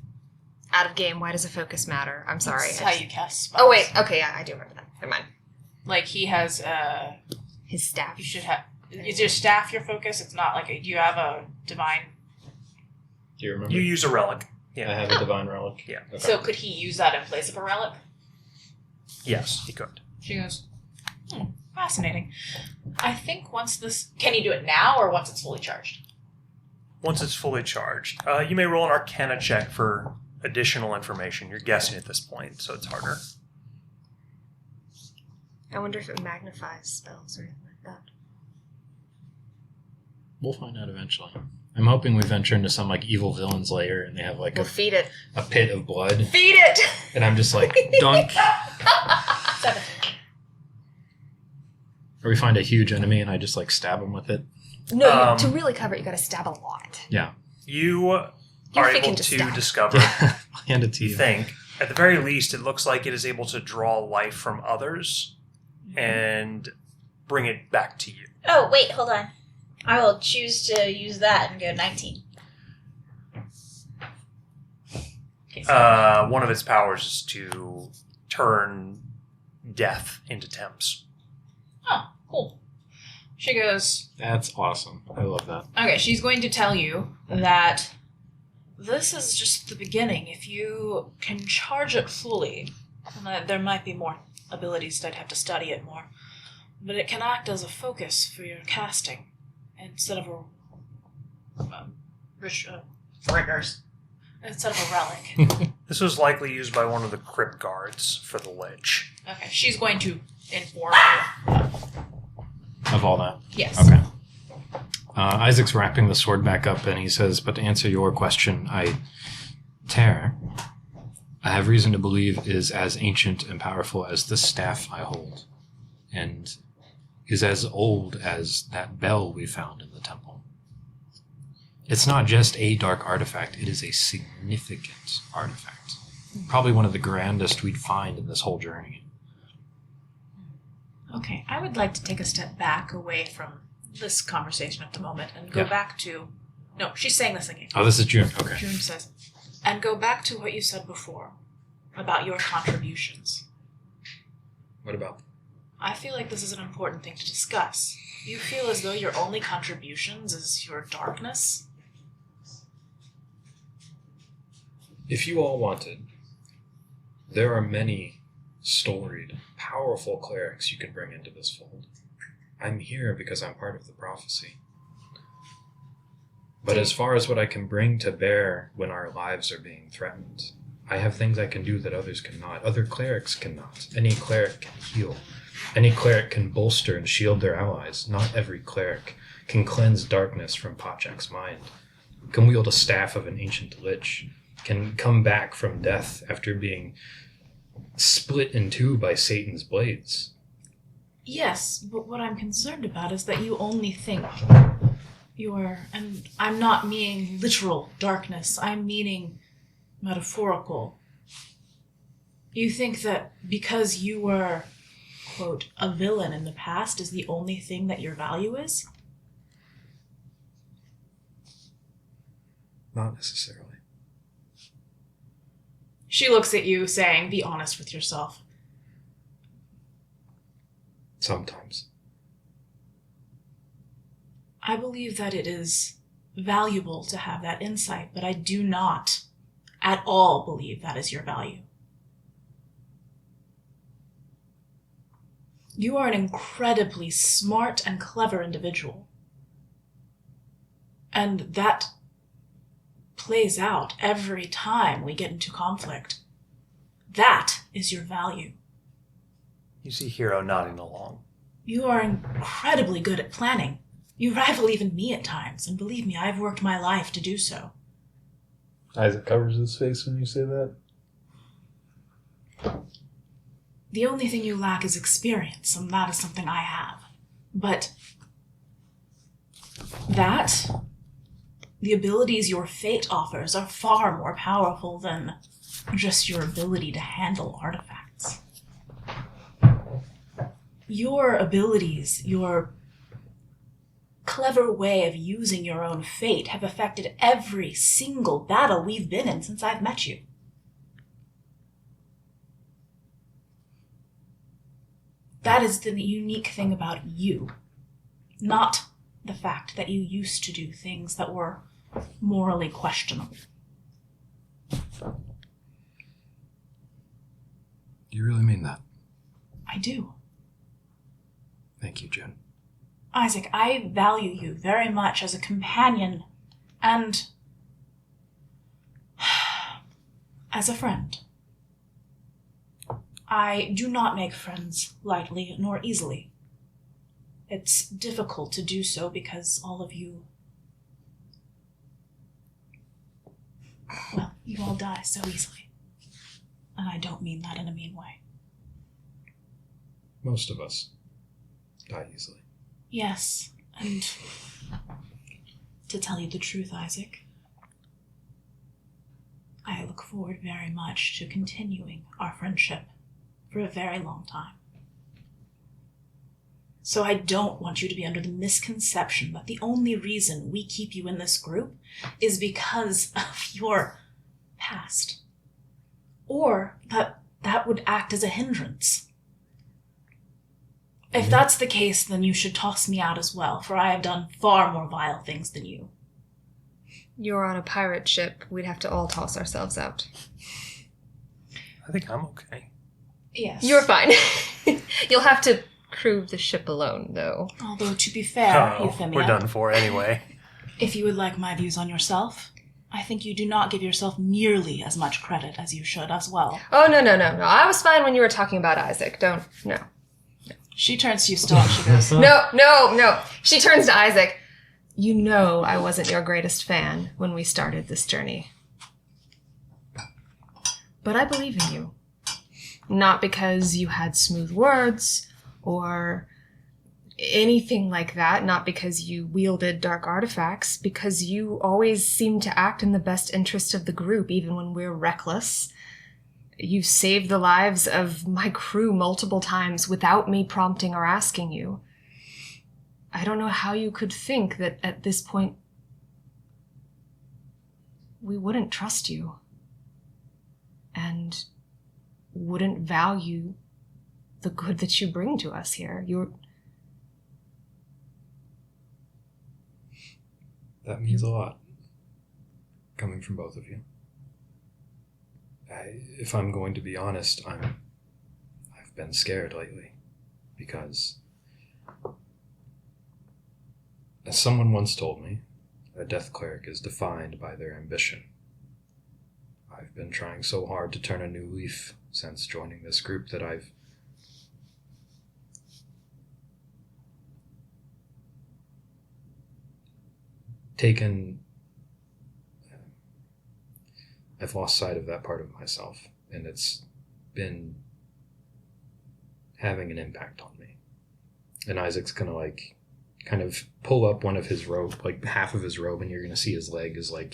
Out of game, why does the focus matter? I'm sorry. That's how you cast spells. Oh wait, okay, yeah, I do remember that. Never mind. Like he has, His staff. you should have, is your staff your focus? It's not like, do you have a divine, Do you remember? You use a relic. I Yeah. have a divine relic. Yeah. Okay. so could he use that in place of a relic? Yes, he could. She goes, fascinating. I think once this, can he do it now or once it's fully charged? Once it's fully charged, you may roll an Arcana check for additional information. You're guessing at this point, so it's harder. I wonder if it magnifies spells or anything like that. We'll find out eventually. I'm hoping we venture into some like evil villain's lair and they have like We'll feed it. a pit of blood, Feed it! and I'm just like dunk. 17. Or we find a huge enemy and I just like stab him with it. No, Um, to really cover it, you gotta stab a lot. Yeah. You are thinking able just to stab. discover, I'll hand it to you you. think, at the very least, it looks like it is able to draw life from others and bring it back to you. Oh, wait, hold on. I will choose to use that and go 19. Okay, so One of its powers is to turn death into temps. oh, cool. She goes, That's awesome. I love that. okay, she's going to tell you that this is just the beginning. If you can charge it fully, and that there might be more abilities, I'd have to study it more, but it can act as a focus for your casting instead of friggers. Instead of a relic. This was likely used by one of the crypt guards for the lich. Okay, she's going to inform you. Of all that. Yes. Okay. Isaac's wrapping the sword back up and he says, but to answer your question, Terror, I have reason to believe is as ancient and powerful as the staff I hold, and is as old as that bell we found in the temple. It's not just a dark artifact, it is a significant artifact. Probably one of the grandest we'd find in this whole journey. Okay, I would like to take a step back away from this conversation at the moment and go Yeah. back to... No, she's saying this again. Oh, this is June. Okay. June says, and go back to what you said before about your contributions. What about? I feel like this is an important thing to discuss. You feel as though your only contributions is your darkness? If you all wanted, there are many storied, powerful clerics you can bring into this fold. I'm here because I'm part of the prophecy. But as far as what I can bring to bear when our lives are being threatened, I have things I can do that others cannot. Other clerics cannot. Any cleric can heal. Any cleric can bolster and shield their allies. Not every cleric can cleanse darkness from Potchak's mind, can wield a staff of an ancient lich, can come back from death after being split in two by Satan's blades. Yes, but what I'm concerned about is that you only think you're, and I'm not meaning literal darkness, I'm meaning metaphorical. You think that because you were, quote, a villain in the past is the only thing that your value is? Not necessarily. She looks at you saying, be honest with yourself. Sometimes. I believe that it is valuable to have that insight, but I do not at all believe that is your value. You are an incredibly smart and clever individual. And that plays out every time we get into conflict. That is your value. You see Hero nodding along. You are incredibly good at planning. You rival even me at times, and believe me, I've worked my life to do so. Isaac covers his face when you say that. The only thing you lack is experience, and that is something I have. But that, the abilities your fate offers are far more powerful than just your ability to handle artifacts. Your abilities, your clever way of using your own fate have affected every single battle we've been in since I've met you. That is the unique thing about you, not the fact that you used to do things that were morally questionable. You really mean that? I do. Thank you, Jen. Isaac, I value you very much as a companion and as a friend. I do not make friends lightly nor easily. It's difficult to do so because all of you, well, you all die so easily. And I don't mean that in a mean way. Most of us die easily. Yes, and to tell you the truth, Isaac, I look forward very much to continuing our friendship for a very long time. So I don't want you to be under the misconception that the only reason we keep you in this group is because of your past, or that that would act as a hindrance. If that's the case, then you should toss me out as well, for I have done far more vile things than you. You're on a pirate ship. We'd have to all toss ourselves out. I think I'm okay. Yes. You're fine. You'll have to crew the ship alone, though. Although, to be fair, Oh, Euphemia, we're done for anyway. if you would like my views on yourself, I think you do not give yourself nearly as much credit as you should as well. Oh, no. I was fine when you were talking about Isaac. No. She turns to you still and she goes, No. She turns to Isaac. You know I wasn't your greatest fan when we started this journey. But I believe in you. Not because you had smooth words or anything like that. Not because you wielded dark artifacts. Because you always seemed to act in the best interest of the group, even when we're reckless. You've saved the lives of my crew multiple times without me prompting or asking you. I don't know how you could think that at this point we wouldn't trust you and wouldn't value the good that you bring to us here. That means a lot, coming from both of you. If I'm going to be honest, I've been scared lately, because, as someone once told me, a death cleric is defined by their ambition. I've been trying so hard to turn a new leaf since joining this group that I've lost sight of that part of myself, and it's been having an impact on me. And Isaac's gonna kind of pull up one of his robe, half of his robe, and you're gonna see his leg is I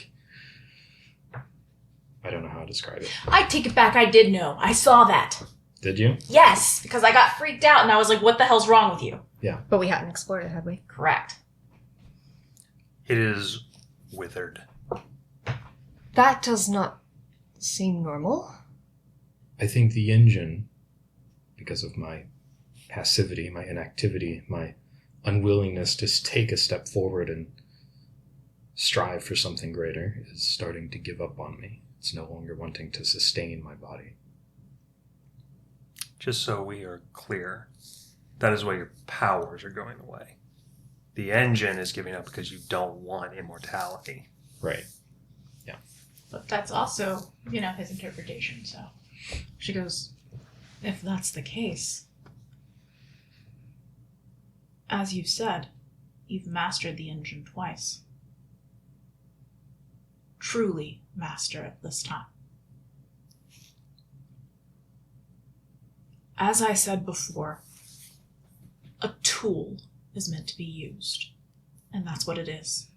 don't know how to describe it. I take it back. I did know. I saw that. Did you? Yes, because I got freaked out and I was like, what the hell's wrong with you? Yeah. But we hadn't explored it, had we? Correct. It is withered. That does not seem normal. I think the engine, because of my passivity, my inactivity, my unwillingness to take a step forward and strive for something greater, is starting to give up on me. It's no longer wanting to sustain my body. Just so we are clear, that is why your powers are going away. The engine is giving up because you don't want immortality. Right. But that's also, his interpretation, so. She goes, if that's the case, as you've said, you've mastered the engine twice. Truly master it this time. As I said before, a tool is meant to be used, and that's what it is.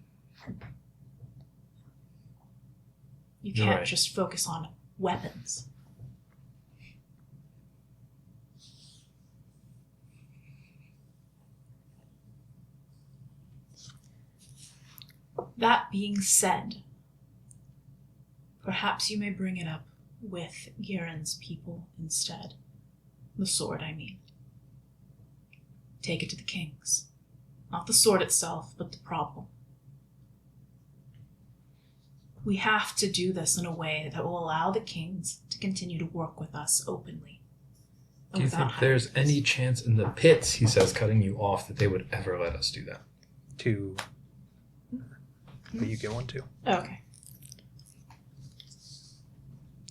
You You're can't right. just focus on weapons. That being said, perhaps you may bring it up with Gieran's people instead. The sword, I mean. Take it to the kings. Not the sword itself, but the problem. We have to do this in a way that will allow the kings to continue to work with us openly. Do you think there's any chance in the pits, he says, cutting you off, that they would ever let us do that? But you get one too. Okay.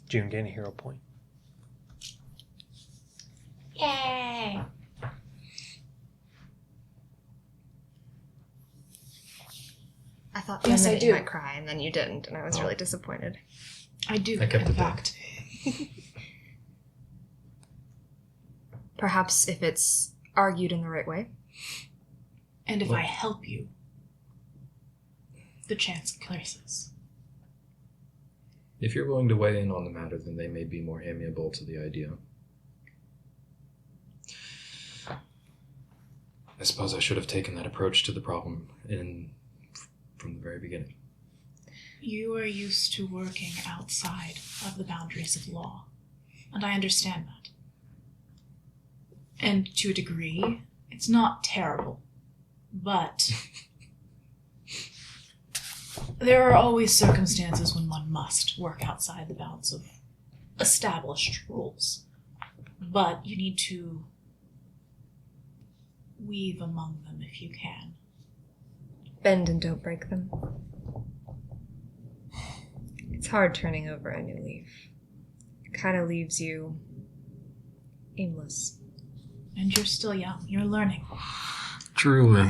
June, gain a hero point. Yay! I thought Yes, I you do. might cry, and then you didn't, and I was really disappointed. I do, I kept in it down. fact. Perhaps if it's argued in the right way. And if Well- I help you, the chance increases. If you're willing to weigh in on the matter, then they may be more amiable to the idea. I suppose I should have taken that approach to the problem from the very beginning. You are used to working outside of the boundaries of law, and I understand that. And to a degree, it's not terrible, but there are always circumstances when one must work outside the bounds of established rules. But you need to weave among them if you can. Bend and don't break them. It's hard turning over a new leaf. It kind of leaves you aimless. And you're still young. You're learning. Truly,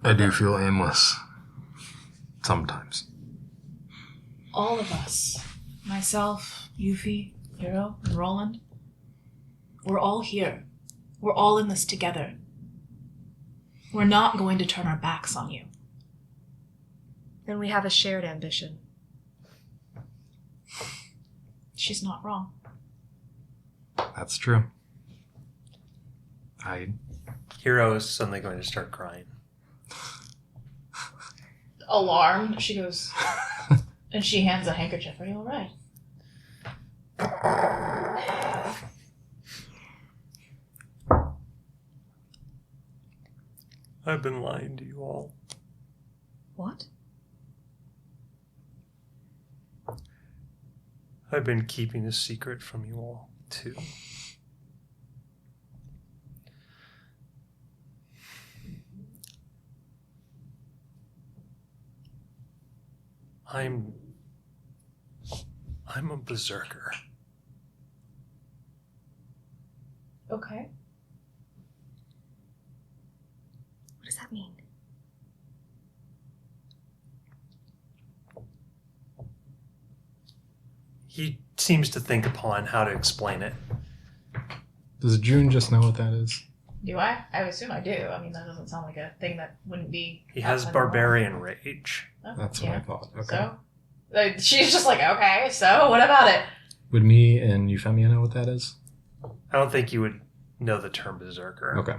I do feel aimless. Sometimes. All of us, myself, Yuffie, Hero, and Roland, we're all here. We're all in this together. We're not going to turn our backs on you. And we have a shared ambition. She's not wrong. That's true. Hero is suddenly going to start crying. Alarmed, she goes, and she hands a handkerchief. Are you all right? I've been lying to you all. What? I've been keeping a secret from you all, too. I'm a berserker. Okay. What does that mean? He seems to think upon how to explain it. Does June just know what that is? Do I? I would assume I do. I mean, that doesn't sound like a thing that wouldn't be. He has outside the norm. barbarian rage. Oh, That's what I thought. Okay. So, like, she's just like, okay, so what about it? Would me and Euphemia know what that is? I don't think you would know the term berserker. Okay.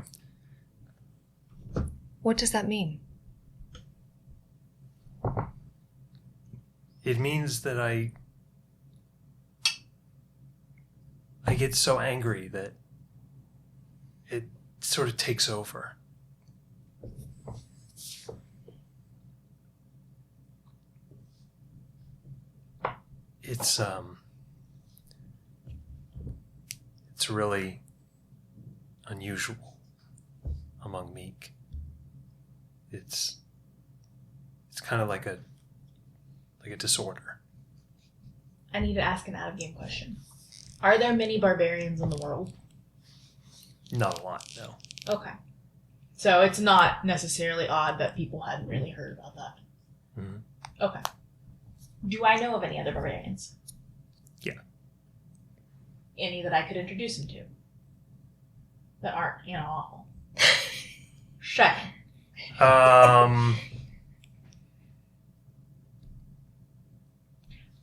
What does that mean? It means that I get so angry that it sort of takes over. It's really unusual among meek. It's kind of like a disorder. I need to ask an out-of-game question. Are there many barbarians in the world? Not a lot, no. Okay. So it's not necessarily odd that people hadn't really heard about that. Mhm. Okay. Do I know of any other barbarians? Yeah. Any that I could introduce him to? That aren't, awful. Check.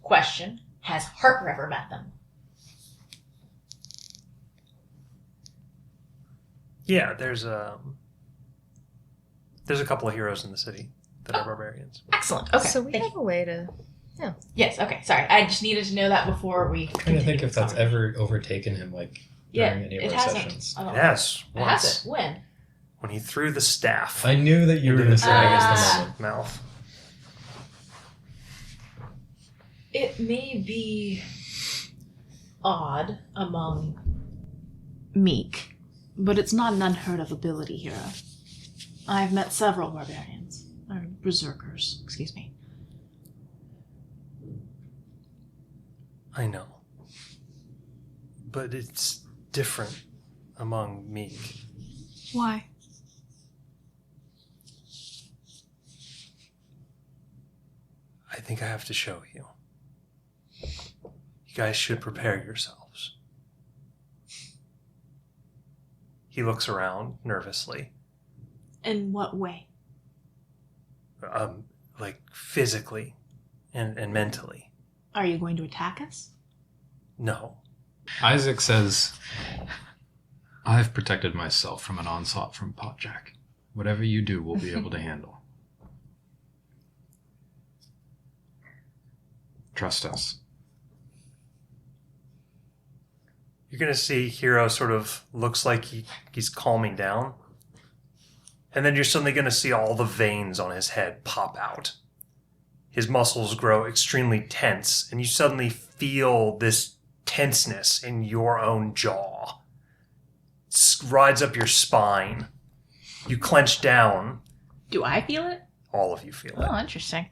Question. Has Harper ever met them? Yeah, there's a couple of heroes in the city that are barbarians. Excellent. Okay. So we Thank have you. a way to... Yes, okay. Sorry. I just needed to know that before we trying to think if that's continue. ever overtaken him, like, Yeah, during any of it our hasn't. sessions. I don't know. Yes, It once. hasn't. When? When he threw the staff I knew that you were going to say I I guess guess the the moment. mouth. It may be odd among meek, but it's not an unheard of ability hero. I've met several barbarians, or berserkers, excuse me. I know. But it's different among meek. Why? I think I have to show you. You guys should prepare yourselves. He looks around nervously. In what way? Like physically and mentally. Are you going to attack us? No. Isaac says, I've protected myself from an onslaught from Potjack. Whatever you do, we'll be able to handle. Trust us. You're going to see Hero sort of looks like he's calming down. And then you're suddenly going to see all the veins on his head pop out. His muscles grow extremely tense, and you suddenly feel this tenseness in your own jaw. It rides up your spine. You clench down. Do I feel it? All of you feel it. Oh, interesting.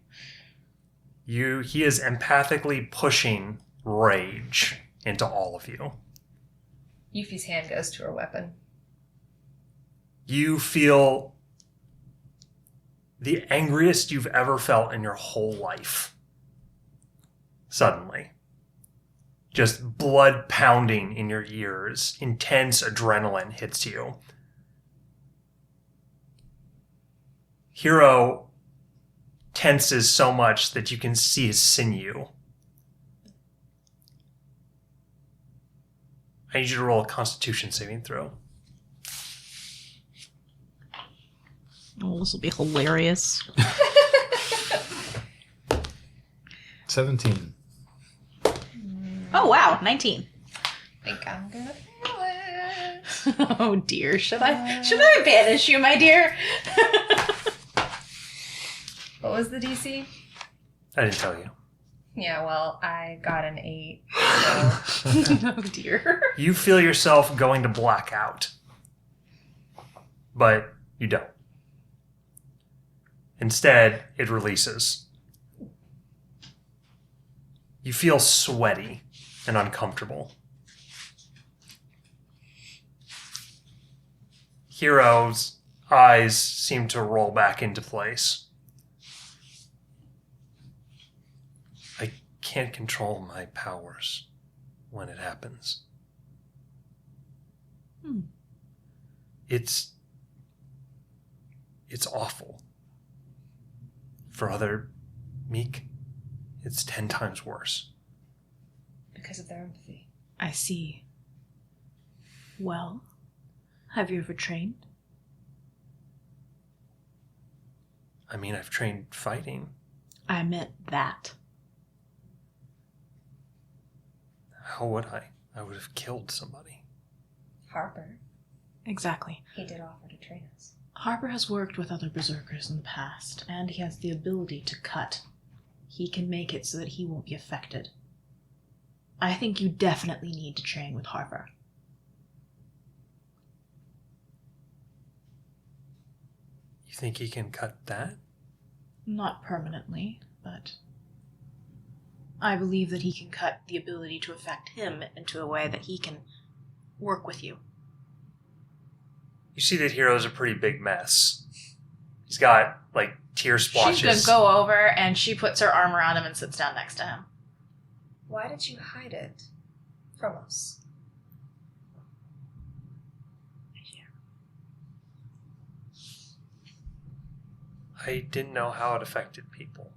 He is empathically pushing rage into all of you. Yuffie's hand goes to her weapon. You feel the angriest you've ever felt in your whole life. Suddenly. Just blood pounding in your ears. Intense adrenaline hits you. Hero tenses so much that you can see his sinew. I need you to roll a Constitution saving throw. Oh, this will be hilarious. 17. Oh, wow. 19. I think I'm gonna fail it. Oh dear, should I banish you, my dear? What was the DC? I didn't tell you. Yeah, well, I got an 8. So. Oh dear. You feel yourself going to blackout, but you don't. Instead, it releases. You feel sweaty and uncomfortable. Hero's eyes seem to roll back into place. I can't control my powers when it happens. It's awful. For other meek, it's 10 times worse. Because of their empathy. I see. Well, have you ever trained? I mean, I've trained fighting. I meant that. How would I? I would have killed somebody. Harper, Exactly. he did offer to train us. Harper has worked with other berserkers in the past, and he has the ability to cut. He can make it so that he won't be affected. I think you definitely need to train with Harper. You think he can cut that? Not permanently, but I believe that he can cut the ability to affect him into a way that he can work with you. You see that Hero's a pretty big mess. He's got, like, tear splotches. She's gonna go over and she puts her arm around him and sits down next to him. Why did you hide it from us? I didn't know how it affected people,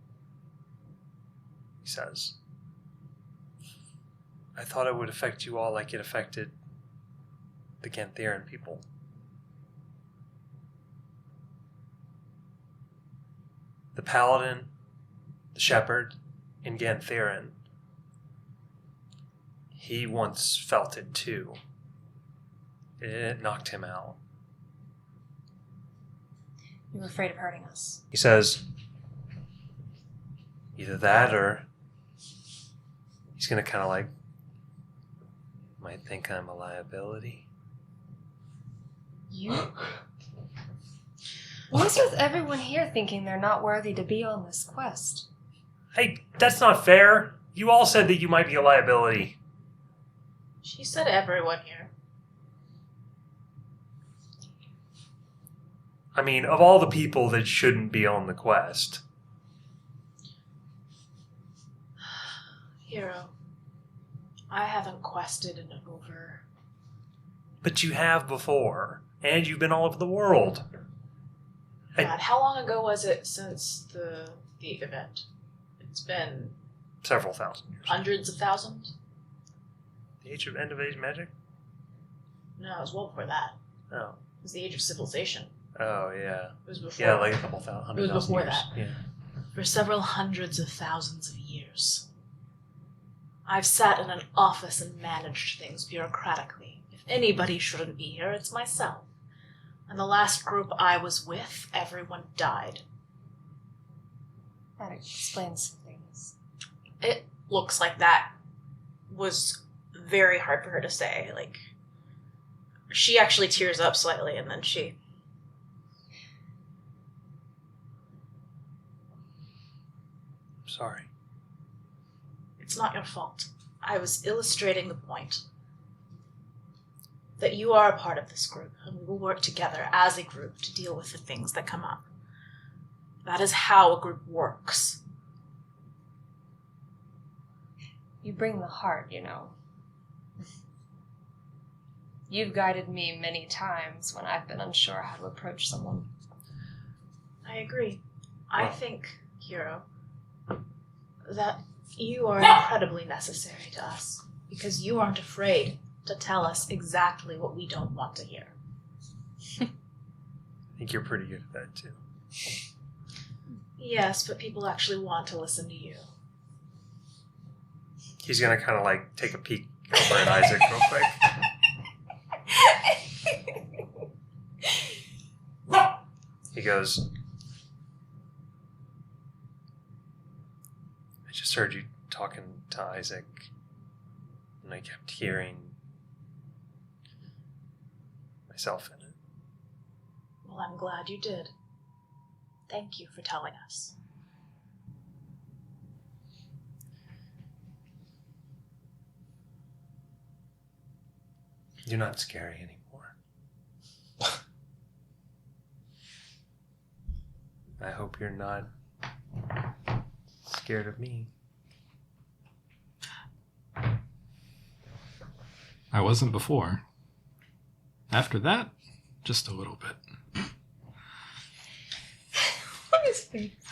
he says. I thought it would affect you all like it affected the Gantheran people. The Paladin, the Shepherd, and Gantheran, he once felt it too. It knocked him out. You were afraid of hurting us. He says, either that or he's going to kind of like, might think I'm a liability. You? What's with everyone here thinking they're not worthy to be on this quest? Hey, that's not fair. You all said that you might be a liability. She said everyone here. I mean, of all the people that shouldn't be on the quest. Hero, I haven't quested in over... But you have before, and you've been all over the world. God, how long ago was it since the event? It's been Several thousand years. hundreds of thousands? The age of end of age magic? No, it was well before that. Oh. It was the age of civilization. Oh, yeah. It was before. Yeah, like a couple thousand. It was before years. that. Yeah. For several hundreds of thousands of years. I've sat in an office and managed things bureaucratically. If anybody shouldn't be here, it's myself. And the last group I was with, everyone died. That explains some things. It looks like that was very hard for her to say. Like, she actually tears up slightly, and then she... Sorry. It's not your fault. I was illustrating the point that you are a part of this group, and we will work together as a group to deal with the things that come up. That is how a group works. You bring the heart, you know. You've guided me many times when I've been unsure how to approach someone. I agree. I think, Hero, that you are incredibly necessary to us, because you aren't afraid to tell us exactly what we don't want to hear. I think you're pretty good at that, too. Yes, but people actually want to listen to you. He's gonna kind of like take a peek over at Isaac real quick. He goes, I just heard you talking to Isaac, and I kept hearing myself in it. Well, I'm glad you did. Thank you for telling us. You're not scary anymore. I hope you're not scared of me. I wasn't before. After that, just a little bit.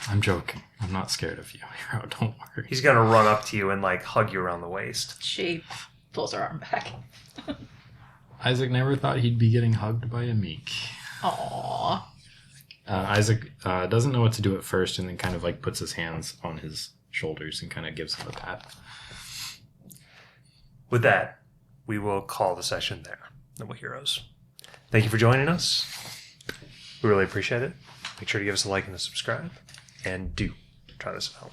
I'm joking. I'm not scared of you, Hero. Don't worry. He's gonna run up to you and like hug you around the waist. She pulls her arm back. Isaac never thought he'd be getting hugged by a meek. Aww. Isaac doesn't know what to do at first, and then kind of like puts his hands on his shoulders and kind of gives him a pat. With that, we will call the session there. Noble Heroes. Thank you for joining us. We really appreciate it. Make sure to give us a like and a subscribe. And do try this at home.